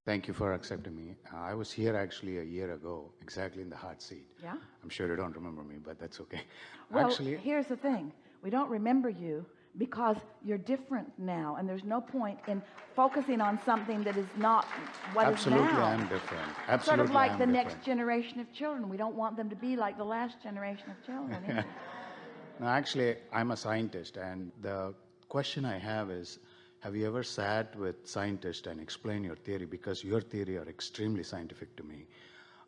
Thank you for accepting me. I was here actually a year ago, exactly in the hot seat. Yeah? I'm sure you don't remember me, but that's okay. Well, Actually, here's the thing. We don't remember you because you're different now, and there's no point in focusing on something that is not what is now. absolutely I'm different. Absolutely Sort of like I'm the different. next generation of children. We don't want them to be like the last generation of children either. No, actually, I'm a scientist, and the question I have is, have you ever sat with scientists and explained your theory? Because your theory are extremely scientific to me.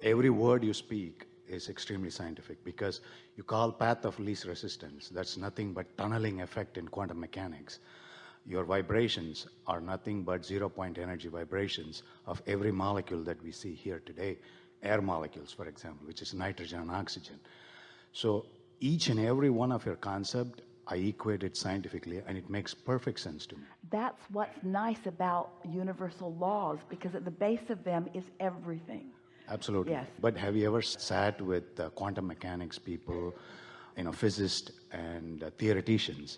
Every word you speak is extremely scientific because you call path of least resistance. That's nothing but tunneling effect in quantum mechanics. Your vibrations are nothing but zero-point energy vibrations of every molecule that we see here today. Air molecules, for example, which is nitrogen and oxygen. So each and every one of your concept, I equate it scientifically, and it makes perfect sense to me. That's what's nice about universal laws, because at the base of them is everything. Absolutely. Yes. But have you ever sat with quantum mechanics people, physicists and theoreticians,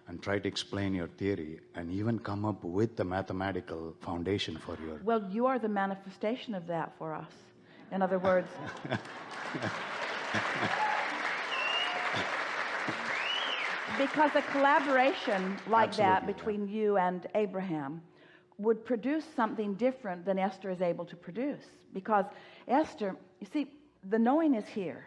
and tried to explain your theory and even come up with the mathematical foundation for your... Well, you are the manifestation of that for us. In other words... Because a collaboration like Absolutely, that between you and Abraham would produce something different than Esther is able to produce. Because Esther, you see, the knowing is here.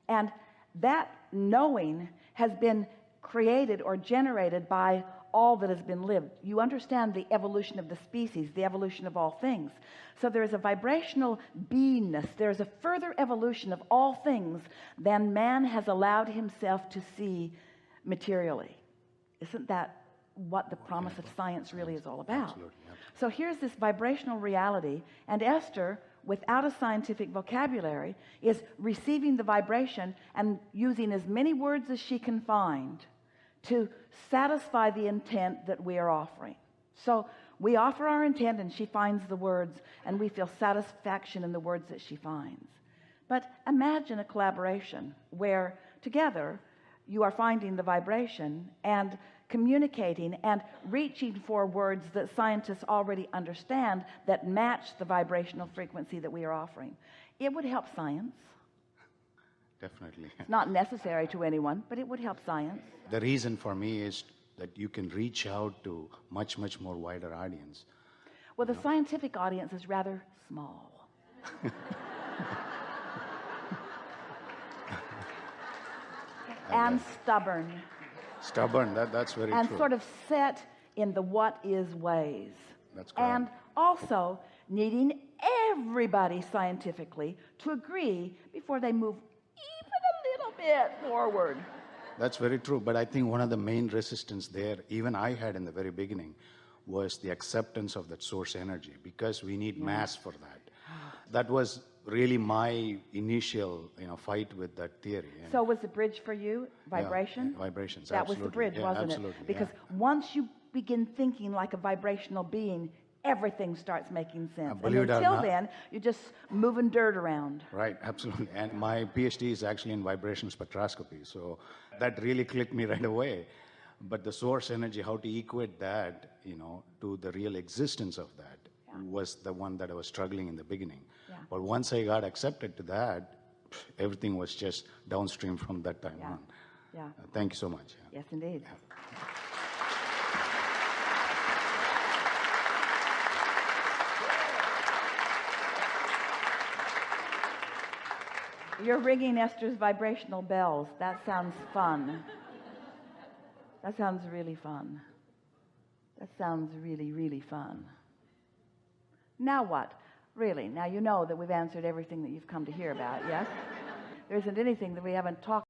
And that knowing has been created or generated by all that has been lived. You understand the evolution of the species, the evolution of all things. So there is a vibrational beingness. There is a further evolution of all things than man has allowed himself to see materially. Isn't that what the promise of science really is all about? Absolutely, yeah. So here's this vibrational reality, and Esther, without a scientific vocabulary, is receiving the vibration and using as many words as she can find to satisfy the intent that we are offering. So we offer our intent and she finds the words, and we feel satisfaction in the words that she finds. But imagine a collaboration where together you are finding the vibration and communicating and reaching for words that scientists already understand that match the vibrational frequency that we are offering. It would help science. Definitely. It's not necessary to anyone, but it would help science. The reason for me is that you can reach out to much, much more wider audience. Well, the scientific audience is rather small. And stubborn. Stubborn, that's very and true. sort of set in the what is ways. That's correct. And also needing everybody scientifically to agree before they move even a little bit forward. That's very true, but I think one of the main resistance there, even I had in the very beginning, was the acceptance of that source energy, because we need mass for that. That was really my initial fight with that theory. And So was the bridge for you vibration? yeah, vibrations, That was absolutely. the bridge, Yeah, wasn't absolutely, it? Because yeah. once you begin thinking like a vibrational being, everything starts making sense. believe And it or until not- then, you're just moving dirt around. Right, absolutely. And my PhD is actually in vibration spectroscopy, so that really clicked me right away. But the source energy, how to equate that, to the real existence of that, was the one that I was struggling in the beginning. Yeah. But once I got accepted to that, everything was just downstream from that time on. Yeah. Thank you so much. Yes, indeed. You're ringing Esther's vibrational bells. That sounds fun. That sounds really fun. That sounds really, really fun. Now what? Really, now you know that we've answered everything that you've come to hear about, yes? There isn't anything that we haven't talked